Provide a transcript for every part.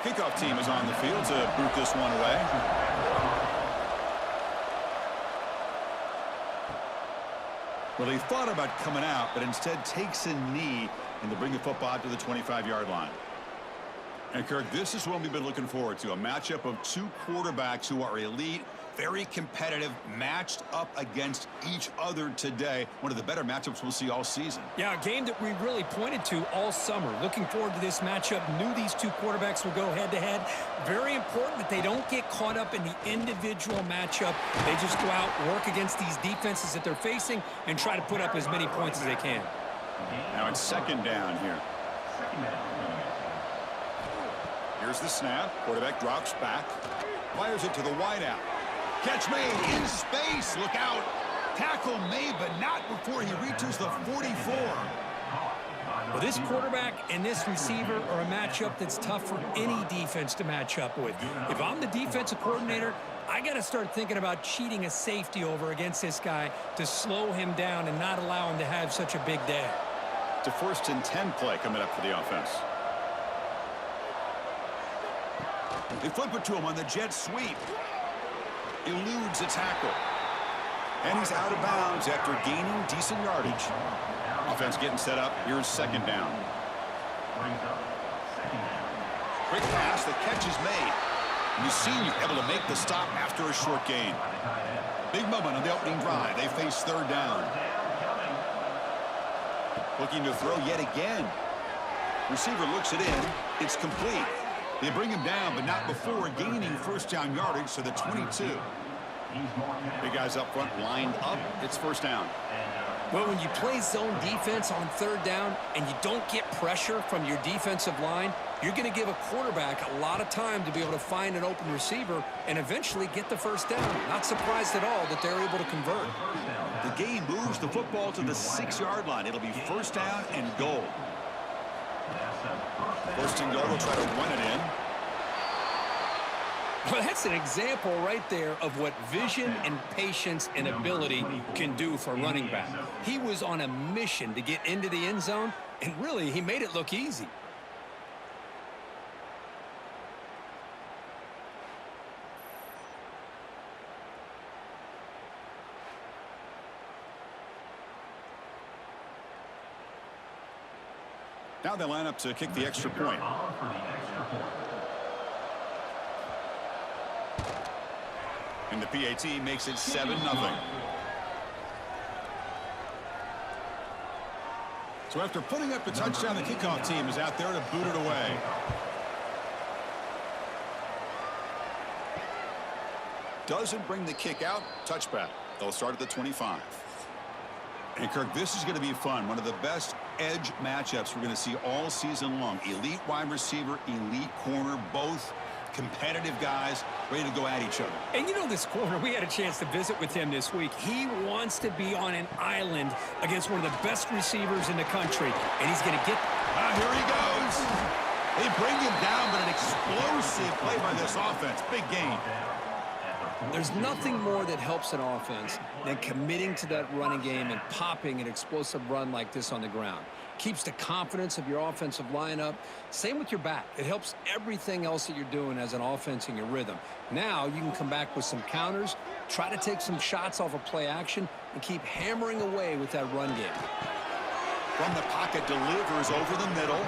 Kickoff team is on the field to boot this one away. Well, he thought about coming out, but instead takes a knee, and they bring the football out to the 25-yard line. And, Kirk, this is what we've been looking forward to, a matchup of two quarterbacks who are elite, very competitive, matched up against each other today. One of the better matchups we'll see all season. Yeah, a game that we really pointed to all summer. Looking forward to this matchup. Knew these two quarterbacks would go head-to-head. Very important that they don't get caught up in the individual matchup. They just go out, work against these defenses that they're facing, and try to put up as many points as they can. Now it's second down here. Here's the snap. Quarterback drops back. Fires it to the wideout. Catch made in space. Look out. Tackle made, but not before he reaches the 44. Well, this quarterback and this receiver are a matchup that's tough for any defense to match up with. If I'm the defensive coordinator, I got to start thinking about cheating a safety over against this guy to slow him down and not allow him to have such a big day. It's a 1st and 10 play coming up for the offense. They flip it to him on the jet sweep. Eludes a tackle. And he's out of bounds after gaining decent yardage. Offense getting set up. Here's second down. Quick pass. The catch is made. Mussini able to make the stop after a short gain. Big moment on the opening drive. They face third down. Looking to throw yet again. Receiver looks it in. It's complete. They bring him down, but not before gaining first down yardage to the 22. Big guys up front lined up. It's first down. Well, when you play zone defense on third down and you don't get pressure from your defensive line, you're going to give a quarterback a lot of time to be able to find an open receiver and eventually get the first down. Not surprised at all that they're able to convert. The game moves the football to the 6-yard line. It'll be first down and goal. First and goal, they'll try to run it in. Well, that's an example right there of what vision and patience and ability can do for a running back. He was on a mission to get into the end zone, and really, he made it look easy. Now they line up to kick the extra point. And the PAT makes it 7-0. So after putting up the touchdown, the kickoff team is out there to boot it away. Doesn't bring the kick out. Touchback. They'll start at the 25. And, Kirk, this is going to be fun. One of the best edge matchups we're going to see all season long. Elite wide receiver, elite corner, both competitive guys ready to go at each other. And you know this corner, we had a chance to visit with him this week. He wants to be on an island against one of the best receivers in the country. And he's going to get... Here he goes. They bring him down, but an explosive play by this offense. Big gain. There's nothing more that helps an offense than committing to that running game and popping an explosive run like this on the ground. Keeps the confidence of your offensive line up. Same with your back. It helps everything else that you're doing as an offense in your rhythm. Now you can come back with some counters, try to take some shots off of play action, and keep hammering away with that run game. From the pocket, delivers over the middle.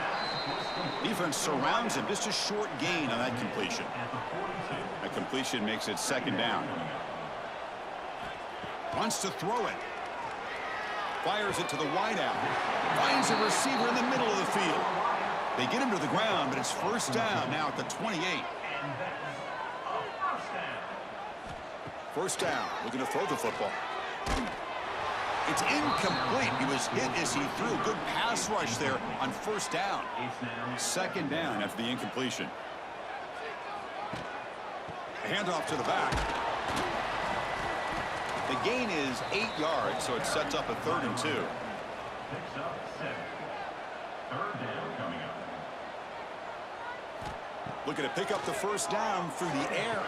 Defense surrounds him. Just a short gain on that completion. That completion makes it second down. Wants to throw it. Fires it to the wideout. Finds a receiver in the middle of the field. They get him to the ground, but it's first down now at the 28. First down. Looking to throw the football. It's incomplete. He was hit as he threw. Good pass rush there on first down. Second down after the incompletion. A handoff to the back. The gain is 8 yards, so it sets up a 3rd and 2. Looking to pick up the first down through the air.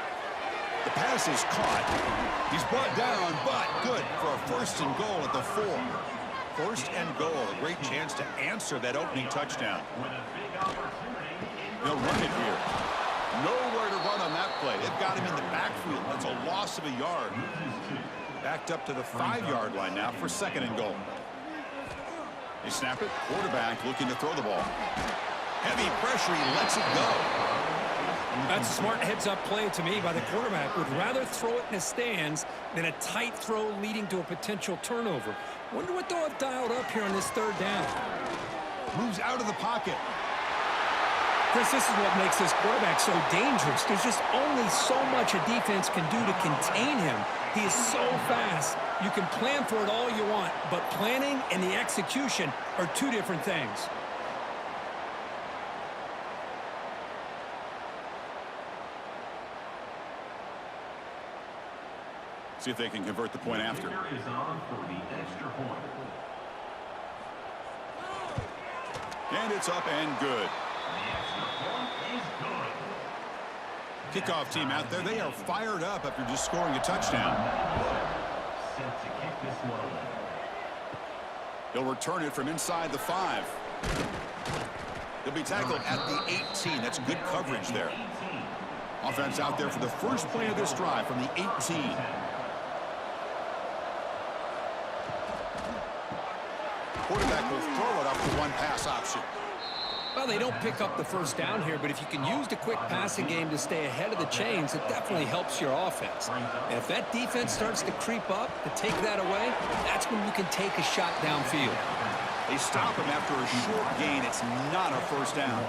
The pass is caught. He's brought down, but good for a 1st and goal at the 4. 1st and goal, a great chance to answer that opening touchdown. They'll run it here. Nowhere to run on that play. They've got him in the backfield. That's a loss of a yard. Backed up to the 5-yard line now for 2nd and goal. They snap it. Quarterback looking to throw the ball. Heavy pressure. He lets it go. That's a smart heads-up play to me by the quarterback. Would rather throw it in the stands than a tight throw leading to a potential turnover. Wonder what they'll have dialed up here on this 3rd down. Moves out of the pocket. Chris, this is what makes this quarterback so dangerous. There's just only so much a defense can do to contain him. He is so fast. You can plan for it all you want, but planning and the execution are 2 different things. See if they can convert the point after. And it's up and good. Kickoff team out there. They are fired up after just scoring a touchdown. He'll return it from inside the 5. He'll be tackled at the 18. That's good coverage there. Offense out there for the first play of this drive from the 18. Quarterback will throw it up to one pass option. Well, they don't pick up the 1st down here, but if you can use the quick passing game to stay ahead of the chains, it definitely helps your offense. And if that defense starts to creep up to take that away, that's when you can take a shot downfield. They stop him after a short gain. It's not a 1st down.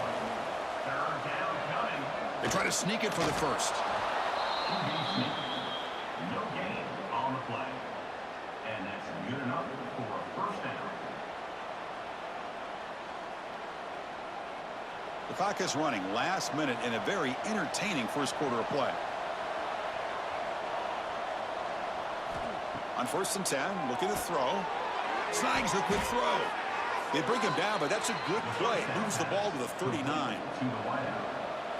They try to sneak it for the 1st. No gain on the play. And that's good enough for a 1st down. The clock is running last minute in a very entertaining 1st quarter of play. On 1st and 10, looking to throw. Snags the quick throw. They bring him down, but that's a good play. It moves the ball to the 39.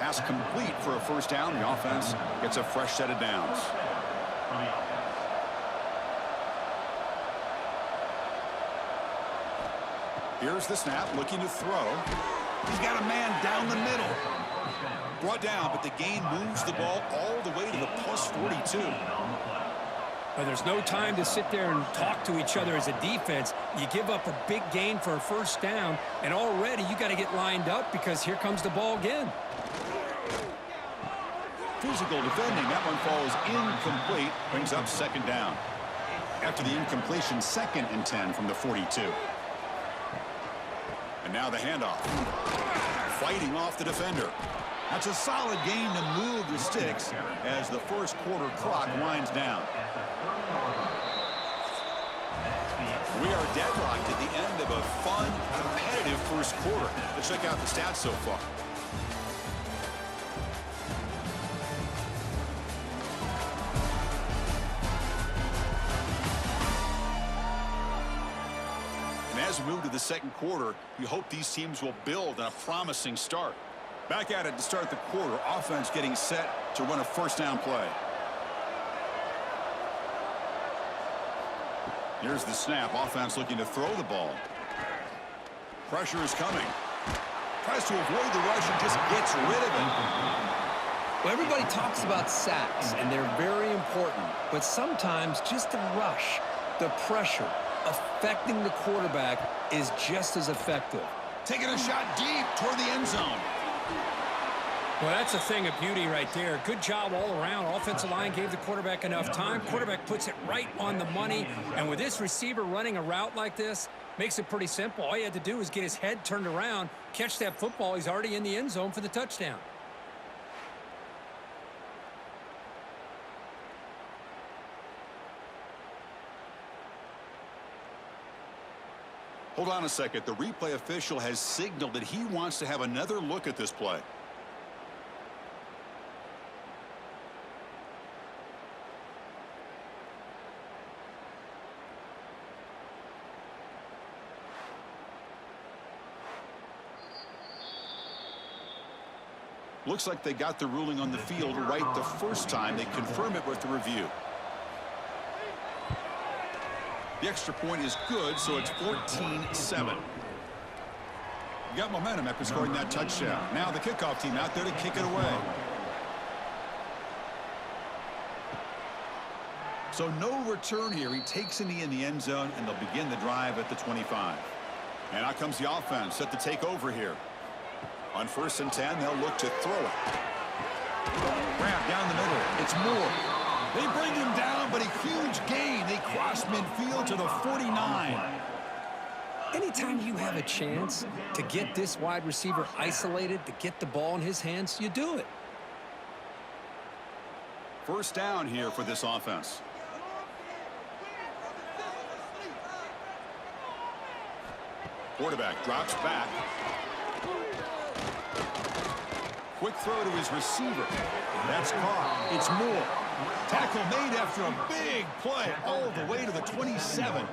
Pass complete for a 1st down. The offense gets a fresh set of downs. Here's the snap, looking to throw. He's got a man down the middle. Brought down, but the gain moves the ball all the way to the plus 42. Well, there's no time to sit there and talk to each other as a defense. You give up a big gain for a 1st down, and already you got to get lined up because here comes the ball again. Physical defending. That one falls incomplete. Brings up 2nd down. After the incompletion, 2nd and 10 from the 42. And now the handoff. Fighting off the defender. That's a solid game to move the sticks as the 1st quarter clock winds down. We are deadlocked at the end of a fun, competitive 1st quarter. Let's check out the stats so far. As we move to the 2nd quarter, you hope these teams will build on a promising start. Back at it to start the quarter. Offense getting set to run a 1st down play. Here's the snap. Offense looking to throw the ball. Pressure is coming. Tries to avoid the rush and just gets rid of it. Well, everybody talks about sacks, and they're very important. But sometimes just the rush, the pressure, affecting the quarterback is just as effective. Taking a shot deep toward the end zone. Well, that's a thing of beauty right there. Good job all around. Offensive line gave the quarterback enough time. Quarterback puts it right on the money. And with this receiver running a route like this, makes it pretty simple. All you had to do is get his head turned around, catch that football. He's already in the end zone for the touchdown. Hold on a second. The replay official has signaled that he wants to have another look at this play. Looks like they got the ruling on the field right the first time. They confirm it with the review. The extra point is good, so it's 14-7. You got momentum after scoring that touchdown. Now the kickoff team out there to kick it away. So no return here. He takes a knee in the end zone, and they'll begin the drive at the 25. And out comes the offense set to take over here. On 1st and 10, they'll look to throw it. Grab down the middle. It's Moore. They bring him down, but a huge gain. They cross midfield to the 49. Anytime you have a chance to get this wide receiver isolated, to get the ball in his hands, you do it. 1st down here for this offense. Quarterback drops back. Quick throw to his receiver. That's caught. It's Moore. Tackle made after a big play all the way to the 27.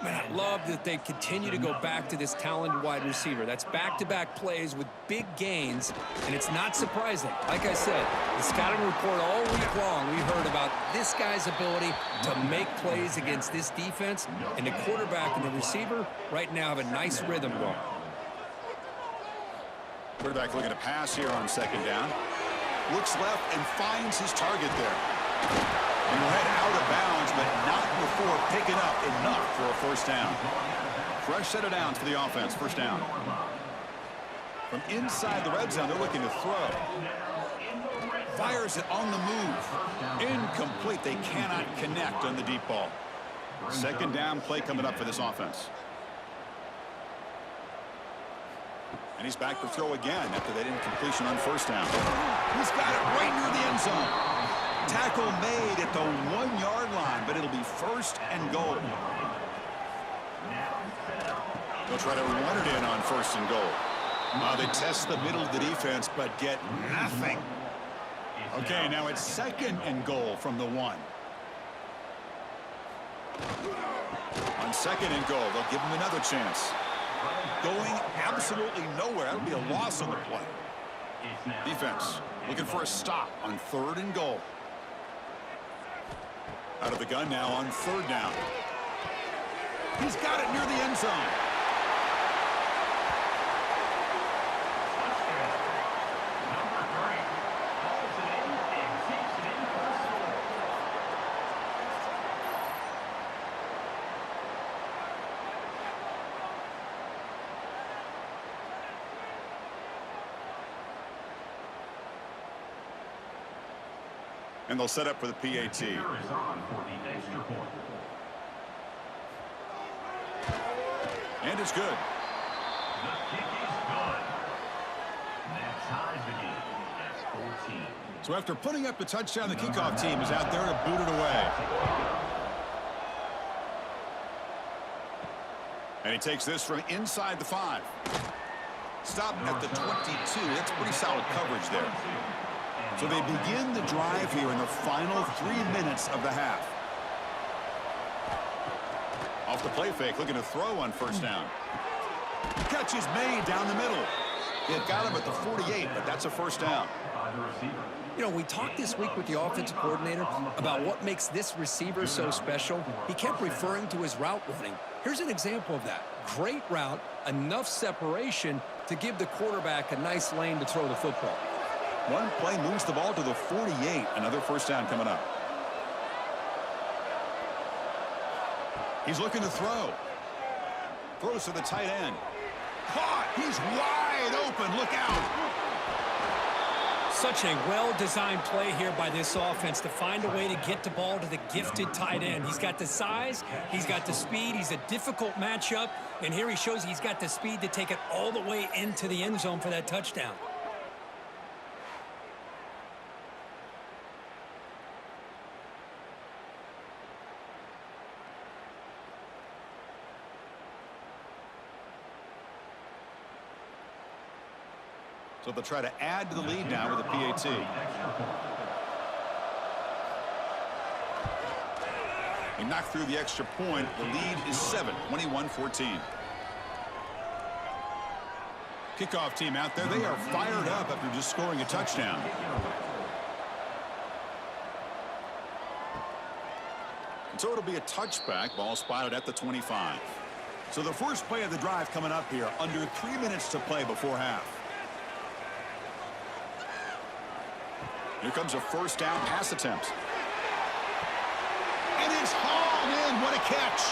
Man, I love that they continue to go back to this talented wide receiver. That's back-to-back plays with big gains, and it's not surprising. Like I said, the scouting report all week long, we heard about this guy's ability to make plays against this defense, and the quarterback and the receiver right now have a nice rhythm going. Quarterback looking to pass here on 2nd down. Looks left and finds his target there. And he'll head out of bounds, but not before picking up enough for a 1st down. Fresh set of downs for the offense. 1st down. From inside the red zone, they're looking to throw. Fires it on the move. Incomplete. They cannot connect on the deep ball. 2nd down play coming up for this offense. And he's back to throw again after that incompletion on 1st down. He's got it right near the end zone. Tackle made at the 1-yard line, but it'll be 1st and goal. They'll try to run it in on 1st and goal. They test the middle of the defense, but get nothing. Okay, now it's 2nd and goal from the 1. On 2nd and goal, they'll give him another chance. Going absolutely nowhere. That'll be a loss on the play. Defense looking for a stop on 3rd and goal. Out of the gun now on 3rd down. He's got it near the end zone. And they'll set up for the PAT. And it's good. The kick is good. That ties the game at 14. So after putting up the touchdown, the kickoff team is out there to boot it away. And he takes this from inside the 5. Stop at the 22. That's pretty solid coverage there. So they begin the drive here in the final 3 minutes of the half. Off the play fake, looking to throw on 1st down. Catch is made down the middle. They've got him at the 48, but that's a 1st down. You know, we talked this week with the offensive coordinator about what makes this receiver so special. He kept referring to his route running. Here's an example of that. Great route, enough separation to give the quarterback a nice lane to throw the football. One play moves the ball to the 48. Another 1st down coming up. He's looking to throw. Throws to the tight end. Caught. He's wide open. Look out. Such a well-designed play here by this offense to find a way to get the ball to the gifted tight end. He's got the size. He's got the speed. He's a difficult matchup. And here he shows he's got the speed to take it all the way into the end zone for that touchdown. So they'll try to add to the lead now with a PAT. They knock through the extra point. The lead is 7, 21-14. Kickoff team out there. They are fired up after just scoring a touchdown. And so it'll be a touchback. Ball spotted at the 25. So the first play of the drive coming up here, under 3 minutes to play before half. Here comes a first down pass attempt. And it's hauled in. What a catch.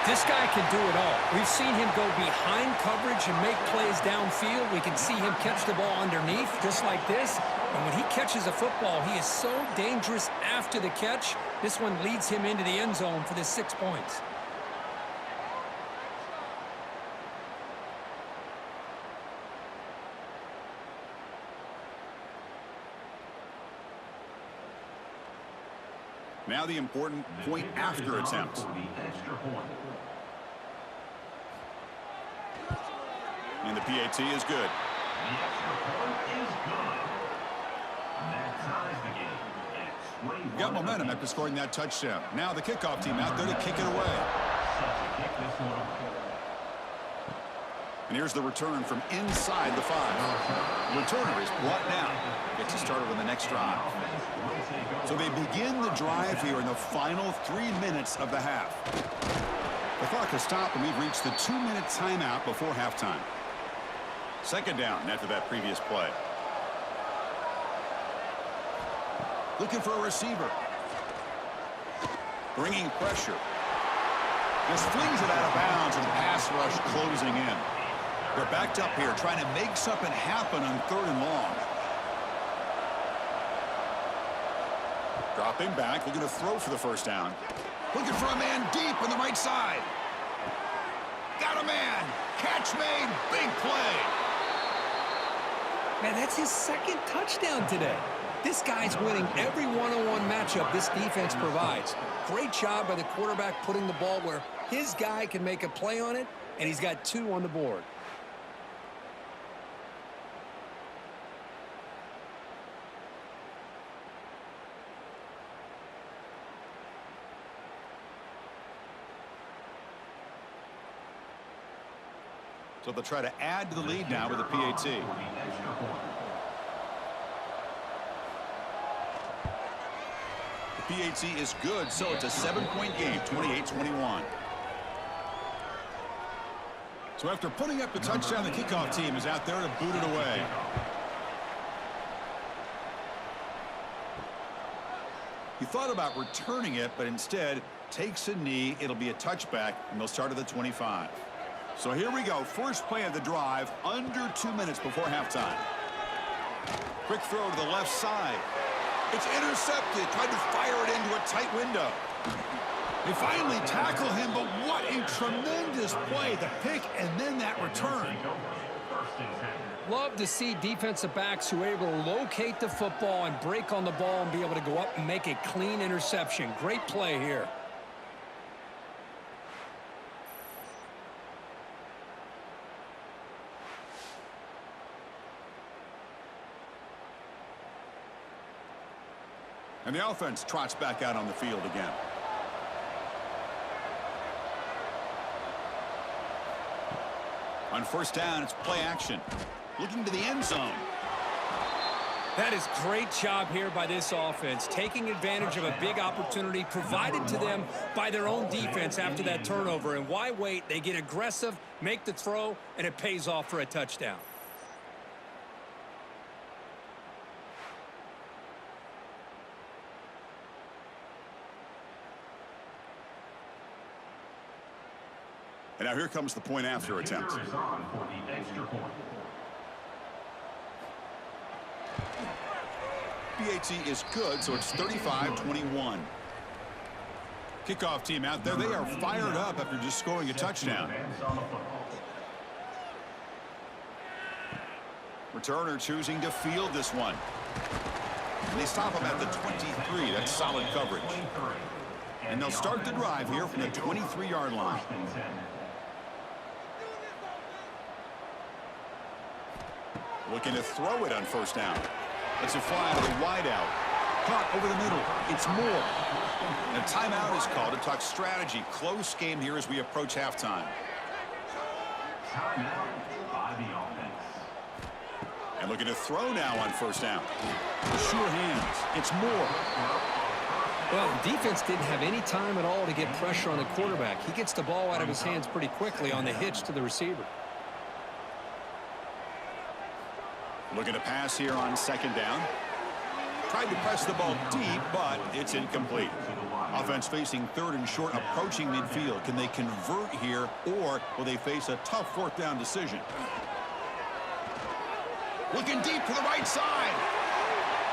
This guy can do it all. We've seen him go behind coverage and make plays downfield. We can see him catch the ball underneath just like this. And when he catches a football, he is so dangerous after the catch. This one leads him into the end zone for the 6 points. Now the important point after attempt. And the PAT is good. The extra point is good. That ties the game. It's 21. Got momentum after scoring that touchdown. Now the kickoff team out there to kick it away. Set to kick this one away. And here's the return from inside the 5. The returner is brought down. Gets us started on the next drive. So they begin the drive here in the final 3 minutes of the half. The clock has stopped, and we've reached the 2-minute timeout before halftime. Second down after that previous play. Looking for a receiver. Bringing pressure. Just flings it out of bounds, and the pass rush closing in. They're backed up here, trying to make something happen on 3rd and long. Dropping back, looking to throw for the first down. Looking for a man deep on the right side. Got a man. Catch made. Big play. Man, that's his 2nd touchdown today. This guy's winning every one-on-one matchup this defense provides. Great job by the quarterback putting the ball where his guy can make a play on it, and he's got 2 on the board. So they'll try to add to the lead now with a PAT. The PAT is good, so it's a 7-point game, 28-21. So after putting up the touchdown, the kickoff team is out there to boot it away. He thought about returning it, but instead takes a knee. It'll be a touchback, and they'll start at the 25. So here we go. First play of the drive, under 2 minutes before halftime. Quick throw to the left side. It's intercepted. Tried to fire it into a tight window. They finally tackle him, but what a tremendous play. The pick and then that return. Love to see defensive backs who are able to locate the football and break on the ball and be able to go up and make a clean interception. Great play here. And the offense trots back out on the field again. On first down, it's play action. Looking to the end zone. That is great job here by this offense, taking advantage of a big opportunity provided to them by their own defense after that turnover. And why wait? They get aggressive, make the throw, and it pays off for a touchdown. And now here comes the point after attempt. Is on for the extra point. PAT is good, so it's 35-21. Kickoff team out there, they are fired up after just scoring a touchdown. Returner choosing to field this one. And they stop him at the 23. That's solid coverage. And they'll start the drive here from the 23-yard line. Looking to throw it on first down. Let's it fly to the wideout. Caught over the middle. It's Moore. And a timeout is called to talk strategy. Close game here as we approach halftime. Timeout by the offense. And looking to throw now on first down. Sure hands. It's Moore. Well, the defense didn't have any time at all to get pressure on the quarterback. He gets the ball out of his hands pretty quickly on the hitch to the receiver. Looking to pass here on second down. Tried to press the ball deep, but it's incomplete. Offense facing third and short, approaching midfield. Can they convert here, or will they face a tough fourth down decision? Looking deep to the right side.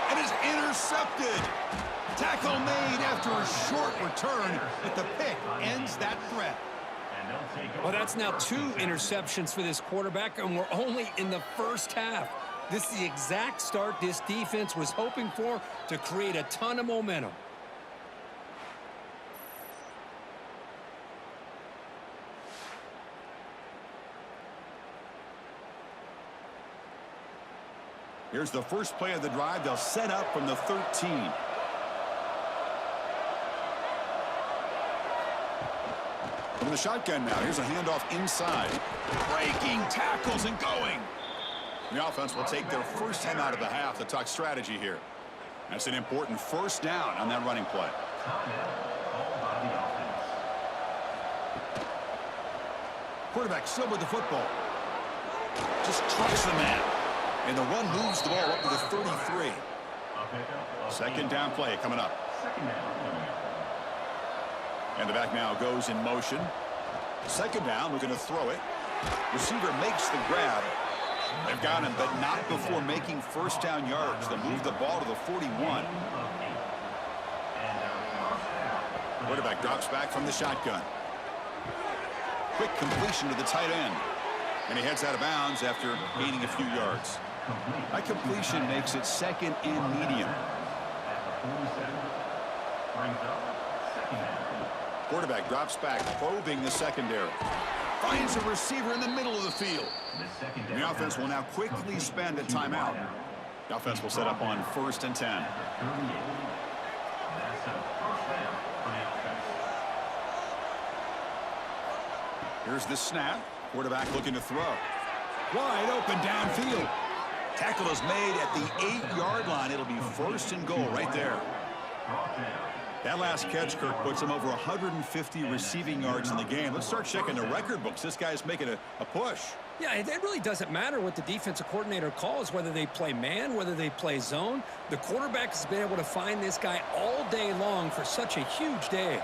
And is intercepted. Tackle made after a short return, but the pick ends that threat. Well, that's now 2 interceptions for this quarterback, and we're only in the first half. This is the exact start this defense was hoping for to create a ton of momentum. Here's the first play of the drive. They'll set up from the 13. From the shotgun now. Here's a handoff inside. Breaking tackles and going. The offense will take their first time out of the half to talk strategy here. That's an important first down on that running play. Quarterback still with the football. Just trucks the man. And the run moves the ball up to the 33. Second down play coming up. And the back now goes in motion. Second down, looking to throw it. Receiver makes the grab. They've got him, but not before making first down yards. They move the ball to the 41. Quarterback drops back from the shotgun. Quick completion to the tight end. And he heads out of bounds after gaining a few yards. That completion makes it second and medium. Quarterback drops back, probing the secondary. Finds a receiver in the middle of the field. And the offense will now quickly spend a timeout. The offense will set up on 1st and 10. Here's the snap. Quarterback looking to throw. Wide open downfield. Tackle is made at the 8-yard line. It'll be 1st and goal right there. That last catch, Kirk, puts him over 150 receiving yards in the game. Let's start checking the record books. This guy's making a push. Yeah, it really doesn't matter what the defensive coordinator calls, whether they play man, whether they play zone. The quarterback has been able to find this guy all day long for such a huge day.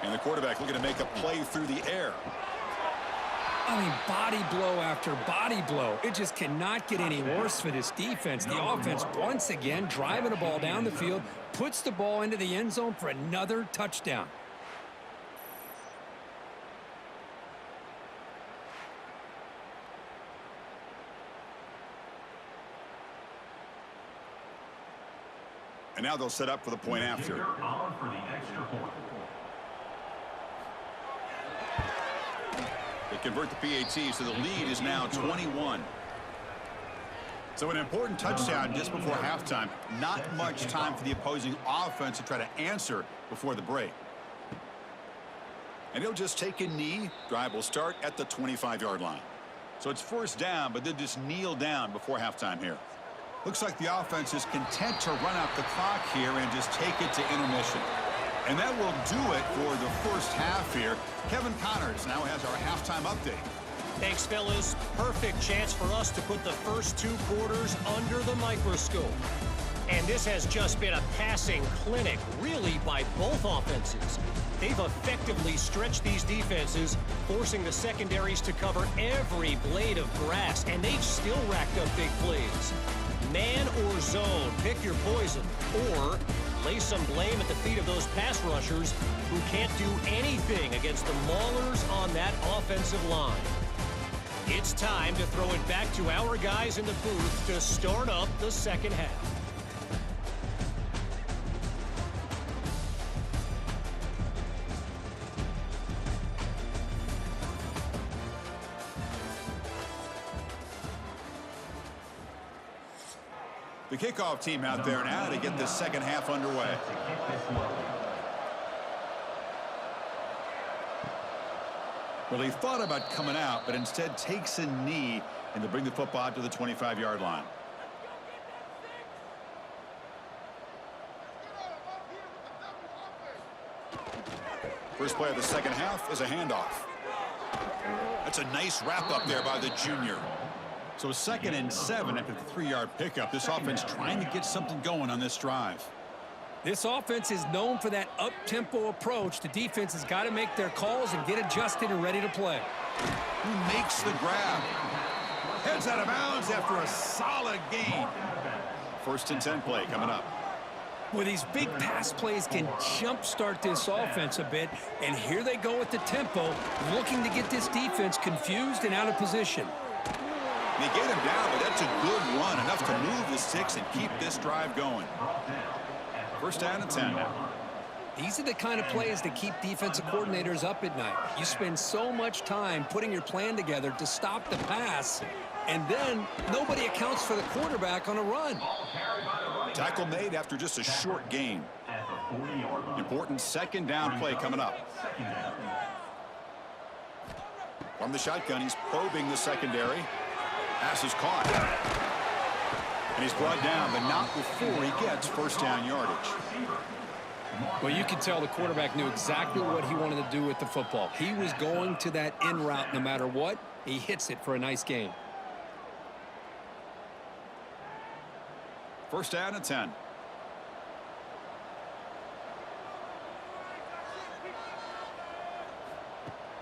And the quarterback looking to make a play through the air. I mean, body blow after body blow. It just cannot get any worse for this defense. The offense, once again, driving the ball down the field, puts the ball into the end zone for another touchdown. And now they'll set up for the point after. They convert the PAT, so the lead is now 21. So an important touchdown just before halftime. Not much time for the opposing offense to try to answer before the break. And he'll just take a knee. Drive will start at the 25-yard line. So it's first down, but they'll just kneel down before halftime here. Looks like the offense is content to run out the clock here and just take it to intermission. And that will do it for the first half here. Kevin Connors now has our halftime update. Thanks, fellas. Perfect chance for us to put the first 2 quarters under the microscope. And this has just been a passing clinic, really, by both offenses. They've effectively stretched these defenses, forcing the secondaries to cover every blade of grass, and they've still racked up big plays. Man or zone, pick your poison, or lay some blame at the feet of those pass rushers who can't do anything against the maulers on that offensive line. It's time to throw it back to our guys in the booth to start up the second half. The kickoff team out there now to get the second half underway. Well, he thought about coming out, but instead takes a knee and to bring the football out to the 25-yard line. First play of the second half is a handoff. That's a nice wrap up there by the junior. So 2nd and 7 after the 3-yard pickup. This offense trying to get something going on this drive. This offense is known for that up-tempo approach. The defense has got to make their calls and get adjusted and ready to play. Who makes the grab? Heads out of bounds after a solid gain. 1st and 10 play coming up. Well, these big pass plays can jumpstart this offense a bit, and here they go with the tempo, looking to get this defense confused and out of position. They get him down, but that's a good run, enough to move the sticks and keep this drive going. 1st down and 10 now. These are the kind of plays that keep defensive coordinators up at night. You spend so much time putting your plan together to stop the pass, and then nobody accounts for the quarterback on a run. Tackle made after just a short gain. Important 2nd down play coming up. From the shotgun, he's probing the secondary. Pass is caught. And he's brought down, but not before he gets 1st down yardage. Well, you could tell the quarterback knew exactly what he wanted to do with the football. He was going to that in route no matter what. He hits it for a nice gain. 1st down and 10.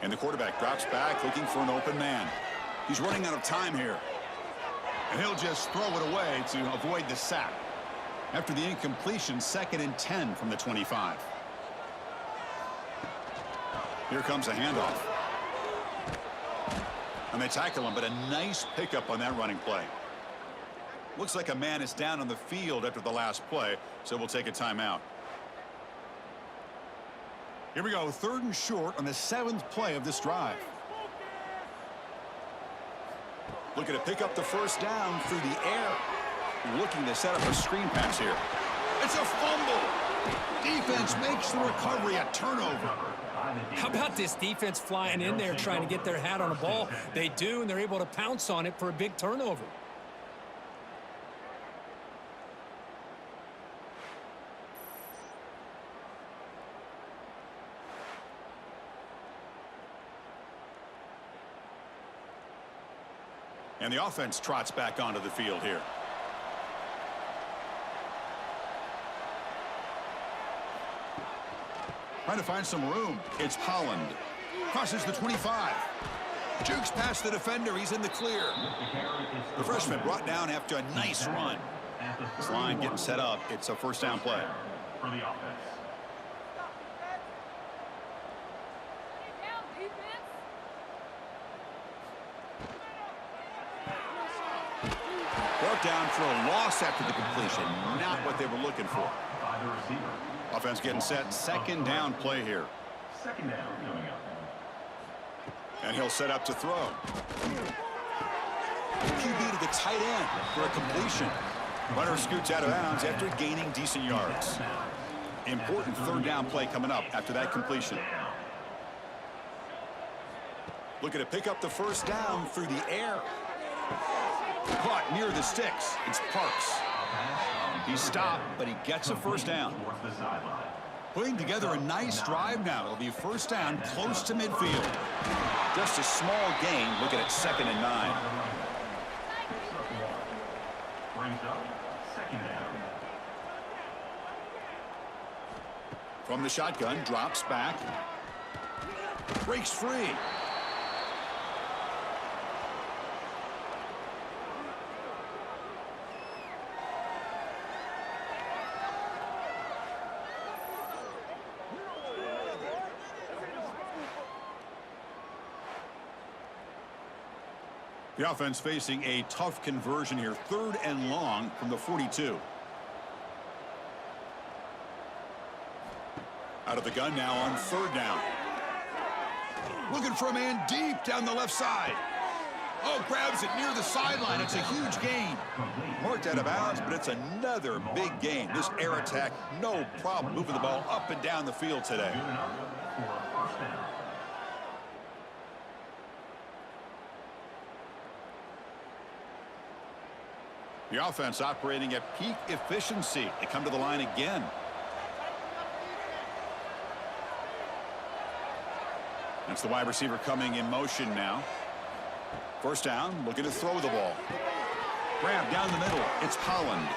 And the quarterback drops back looking for an open man. He's running out of time here. And he'll just throw it away to avoid the sack. After the incompletion, 2nd and 10 from the 25. Here comes a handoff. And they tackle him, but a nice pickup on that running play. Looks like a man is down on the field after the last play, so we'll take a timeout. Here we go, 3rd and short on the 7th play of this drive. Looking to pick up the 1st down through the air. Looking to set up a screen pass here. It's a fumble. Defense makes the recovery a turnover. How about this defense flying in there trying to get their hat on a ball? They do, and they're able to pounce on it for a big turnover. And the offense trots back onto the field here. Trying to find some room. It's Holland. Crosses the 25. Jukes past the defender. He's in the clear. The freshman brought down after a nice run. This line getting set up. It's a 1st down play. For the offense. Brought down for a loss after the completion. Not what they were looking for. By the receiver. Offense getting set. 2nd down play here. 2nd down coming up. And he'll set up to throw. QB to the tight end for a completion. Runner scoots out of bounds after gaining decent yards. Important 3rd down play coming up after that completion. Looking to pick up the 1st down through the air. Caught near the sticks. It's Parks. He stopped, but he gets a 1st down. Putting together a nice drive now. It'll be 1st down close to midfield. Just a small gain. Looking at 2nd and 9. Brings up 2nd down. From the shotgun, drops back. Breaks free. The offense facing a tough conversion here. 3rd and long from the 42. Out of the gun now on 3rd down. Looking for a man deep down the left side. Oh, grabs it near the sideline. It's a huge gain. Marked out of bounds, but it's another big gain. This air attack, no problem moving the ball up and down the field today. For a 1st down. The offense operating at peak efficiency. They come to the line again. That's the wide receiver coming in motion now. First down, looking to throw the ball. Grab down the middle. It's Holland.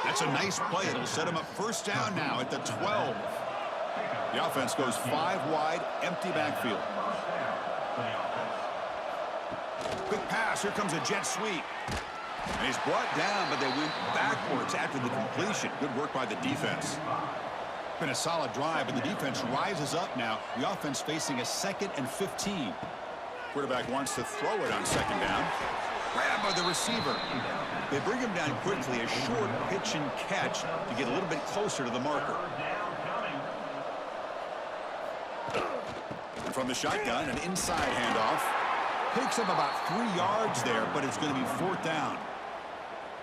That's a nice play. It'll set him up first down now at the 12. The offense goes 5 wide, empty backfield. Quick pass. Here comes a jet sweep. And he's brought down, but they went backwards after the completion. Good work by the defense. Been a solid drive, but the defense rises up now. The offense facing a 2nd and 15. Quarterback wants to throw it on 2nd down. Grab by the receiver. They bring him down quickly, a short pitch and catch to get a little bit closer to the marker. And from the shotgun, an inside handoff. Picks up about 3 yards there, but it's going to be 4th down.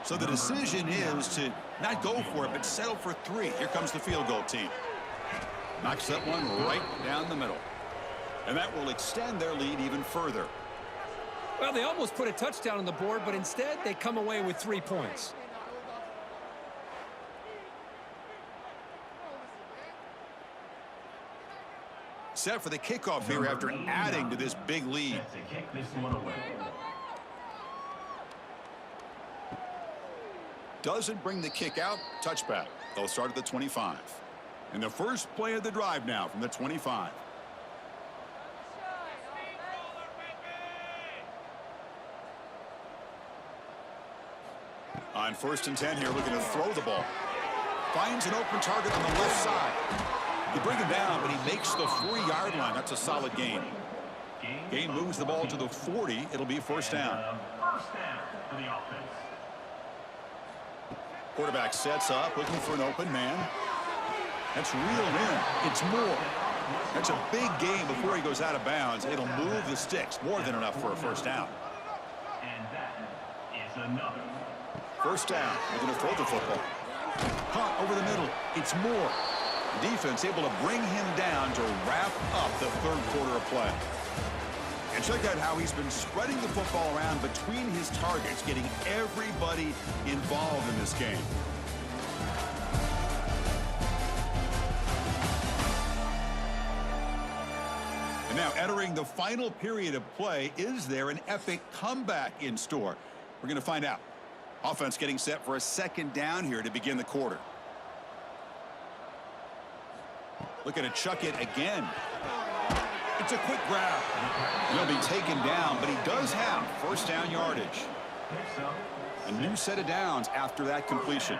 So the decision is to not go for it, but settle for 3. Here comes the field goal team. Knocks that one right down the middle. And that will extend their lead even further. Well, they almost put a touchdown on the board, but instead they come away with 3 points. Set for the kickoff here after adding to this big lead. Doesn't bring the kick out. Touchback. They'll start at the 25. And the first play of the drive now from the 25. On 1st and 10 here, looking to throw the ball. Finds an open target on the left side. They bring him down, but he makes the 4-yard line. That's a solid gain. Gain moves the ball to the 40. It'll be 1st down. Quarterback sets up, looking for an open man. That's reeled in. It's more. That's a big gain before he goes out of bounds. It'll move the sticks. More than enough for a 1st down. And that is another. 1st down. They're going to throw the football. Caught over the middle. It's more. The defense able to bring him down to wrap up the 3rd quarter of play. And check out how he's been spreading the football around between his targets, getting everybody involved in this game. And now entering the final period of play, is there an epic comeback in store? We're going to find out. Offense getting set for a 2nd down here to begin the quarter. Looking to chuck it again. It's a quick grab. He'll be taken down, but he does have 1st down yardage. A new set of downs after that completion.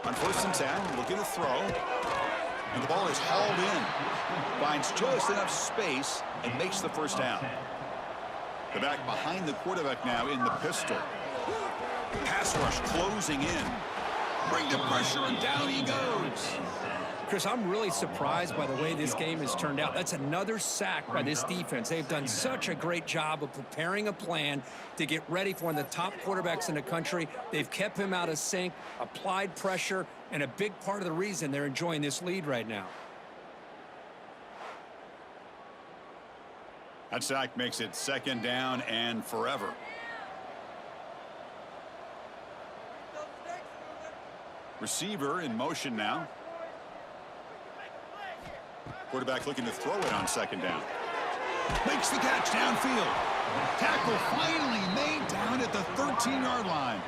On 1st and 10, looking to throw. And the ball is hauled in. Finds just enough space and makes the 1st down. The back behind the quarterback now in the pistol. Pass rush closing in. Bring the pressure, and down he goes. Chris, I'm really surprised by the way this game has turned out. That's another sack by this defense. They've done such a great job of preparing a plan to get ready for one of the top quarterbacks in the country. They've kept him out of sync, applied pressure, and a big part of the reason they're enjoying this lead right now. That sack makes it 2nd down and forever. Receiver in motion now. Quarterback looking to throw it on 2nd down. Makes the catch downfield. Tackle finally made down at the 13-yard line.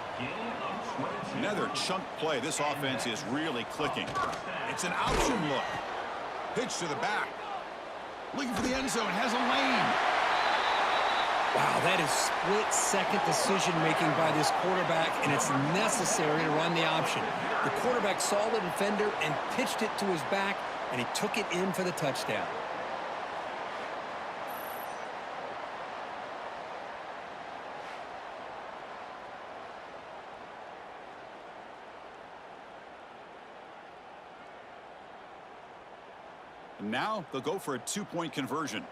Another chunk play. This offense is really clicking. It's an option look. Pitch to the back. Looking for the end zone. Has a lane. Wow, that is split-second decision-making by this quarterback, and it's necessary to run the option. The quarterback saw the defender and pitched it to his back, and he took it in for the touchdown. And now they'll go for a 2-point conversion.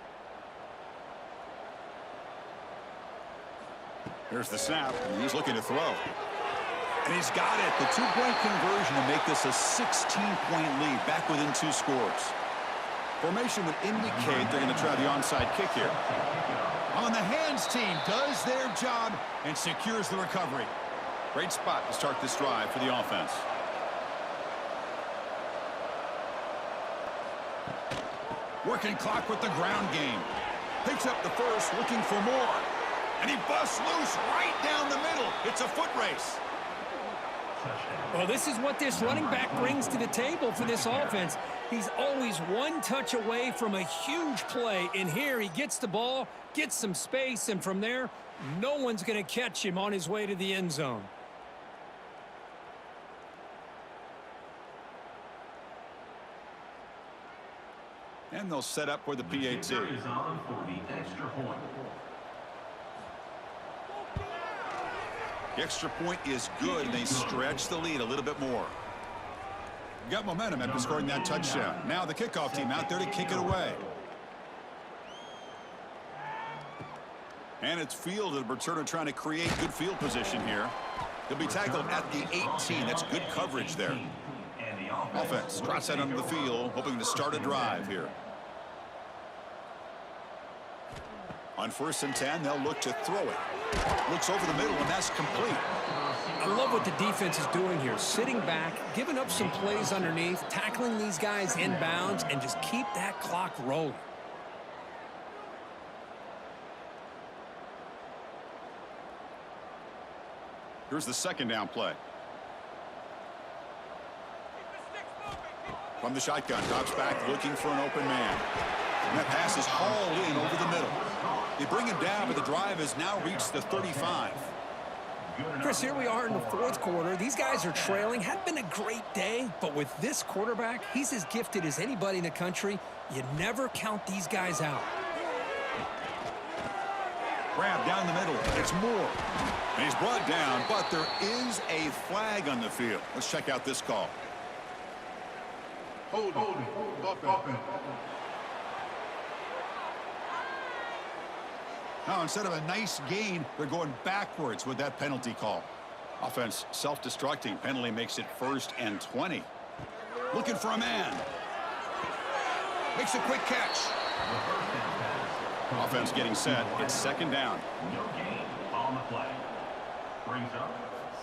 Here's the snap, and he's looking to throw. And he's got it. The 2-point conversion to make this a 16-point lead, back within 2 scores. Formation would indicate they're going to try the onside kick here. On the hands team does their job and secures the recovery. Great spot to start this drive for the offense. Working clock with the ground game. Picks up the first, looking for more. And he busts loose right down the middle. It's a foot race. Well, this is what this running back brings to the table for this offense. He's always one touch away from a huge play. And here he gets the ball, gets some space, and from there, no one's going to catch him on his way to the end zone. And they'll set up for the PAT. The extra point is good, and they stretch the lead a little bit more. Got momentum after scoring that touchdown. Now the kickoff team out there to kick it away. And it's fielded. Returner trying to create good field position here. He'll be tackled at the 18. That's good coverage there. Offense trots that under the field, hoping to start a drive here. On 1st and 10, they'll look to throw it. Looks over the middle, and that's complete. I love what the defense is doing here. Sitting back, giving up some plays underneath, tackling these guys inbounds, and just keep that clock rolling. Here's the 2nd down play. From the shotgun, drops back looking for an open man. And that pass is hauled in over the middle. They bring him down, but the drive has now reached the 35. Chris, here we are in the 4th quarter. These guys are trailing. Hadn't been a great day, but with this quarterback, he's as gifted as anybody in the country. You never count these guys out. Grab down the middle. It's Moore. And he's brought down, but there is a flag on the field. Let's check out this call. Hold it. Now, instead of a nice gain, they're going backwards with that penalty call. Offense self-destructing. Penalty makes it 1st and 20. Looking for a man. Makes a quick catch. Offense getting set. It's 2nd down. No gain on the play. Brings up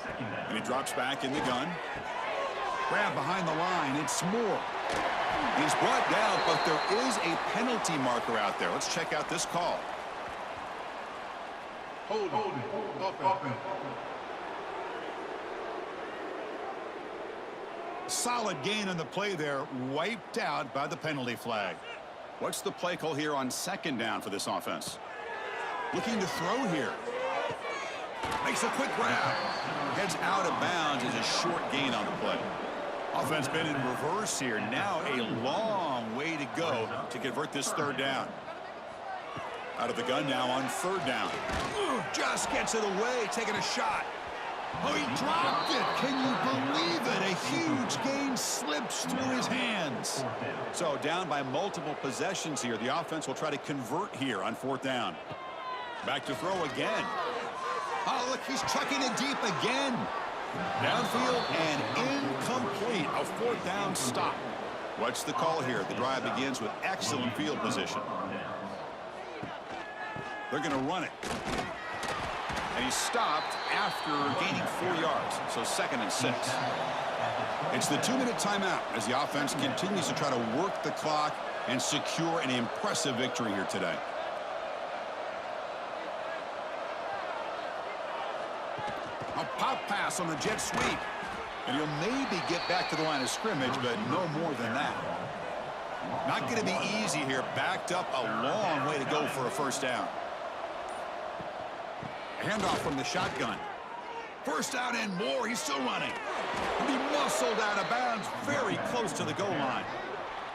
2nd down. And he drops back in the gun. Grab behind the line. It's Moore. He's brought down, but there is a penalty marker out there. Let's check out this call. Hold it. Solid gain on the play there, wiped out by the penalty flag. What's the play call here on 2nd down for this offense? Looking to throw here. Makes a quick grab. Heads out of bounds as a short gain on the play. Offense been in reverse here. Now a long way to go to convert this 3rd down. Out of the gun now on 3rd down. Just gets it away, taking a shot. Oh, he dropped it. Can you believe it? A huge gain slips through his hands. So down by multiple possessions here. The offense will try to convert here on 4th down. Back to throw again. Oh, look, he's chucking it deep again. Downfield and incomplete. A 4th down stop. What's the call here? The drive begins with excellent field position. They're going to run it. And he stopped after gaining 4 yards. So 2nd and 6. It's the 2-minute timeout as the offense continues to try to work the clock and secure an impressive victory here today. A pop pass on the jet sweep. And he'll maybe get back to the line of scrimmage, but no more than that. Not going to be easy here. Backed up a long way to go for a 1st down. Handoff from the shotgun. 1st down and more. He's still running. And he muscled out of bounds very close to the goal line.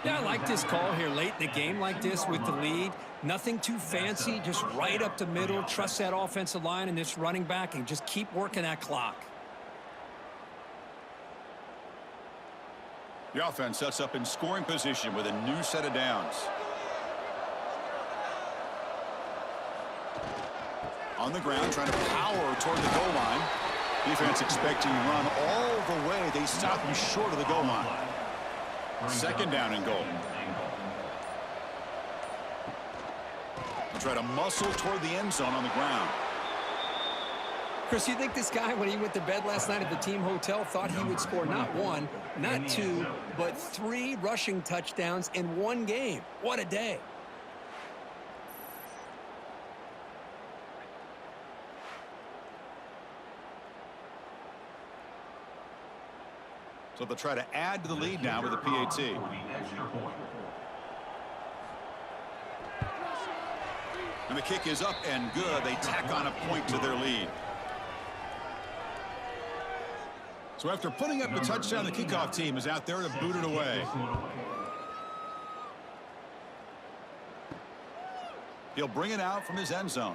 Yeah, I like this call here late in the game like this with the lead. Nothing too fancy, just right up the middle. Trust that offensive line and this running back and just keep working that clock. The offense sets up in scoring position with a new set of downs. On the ground, trying to power toward the goal line. Defense expecting to run all the way. They stop him short of the goal line. 2nd down and goal. They'll try to muscle toward the end zone on the ground. Chris, you think this guy, when he went to bed last night at the team hotel, thought he would score not one, not two, but 3 rushing touchdowns in one game? What a day. So they'll try to add to the lead now with a PAT. And the kick is up and good. They tack on a point to their lead. So after putting up the touchdown, the kickoff team is out there to boot it away. He'll bring it out from his end zone.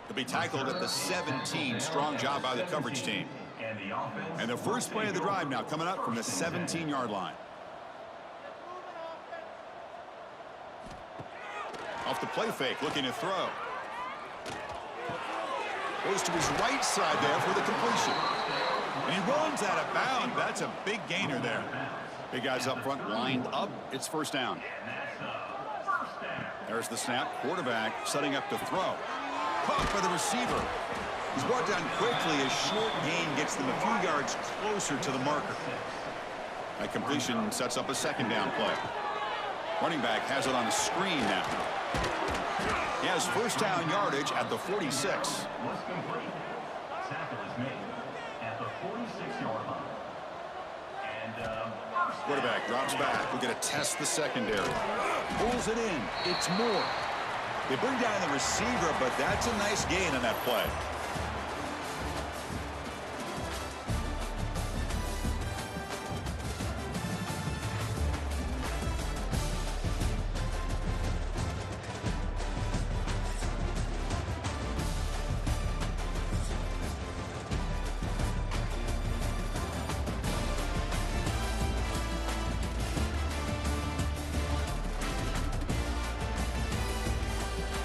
He'll be tackled at the 17. Strong job by the coverage team. And the first play of the drive now coming up from the 17-yard line. Off the play fake, looking to throw. Goes to his right side there for the completion. And he runs out of bounds. That's a big gainer there. Big guys up front lined up. It's first down. There's the snap. Quarterback setting up to throw. Caught by the receiver. He's brought down quickly. His short gain gets them a few yards closer to the marker. That completion sets up a second down play. Running back has it on a screen now. He has first down yardage at the 46. Quarterback drops back. We're going to test the secondary. Pulls it in. It's more. They bring down the receiver, but that's a nice gain on that play.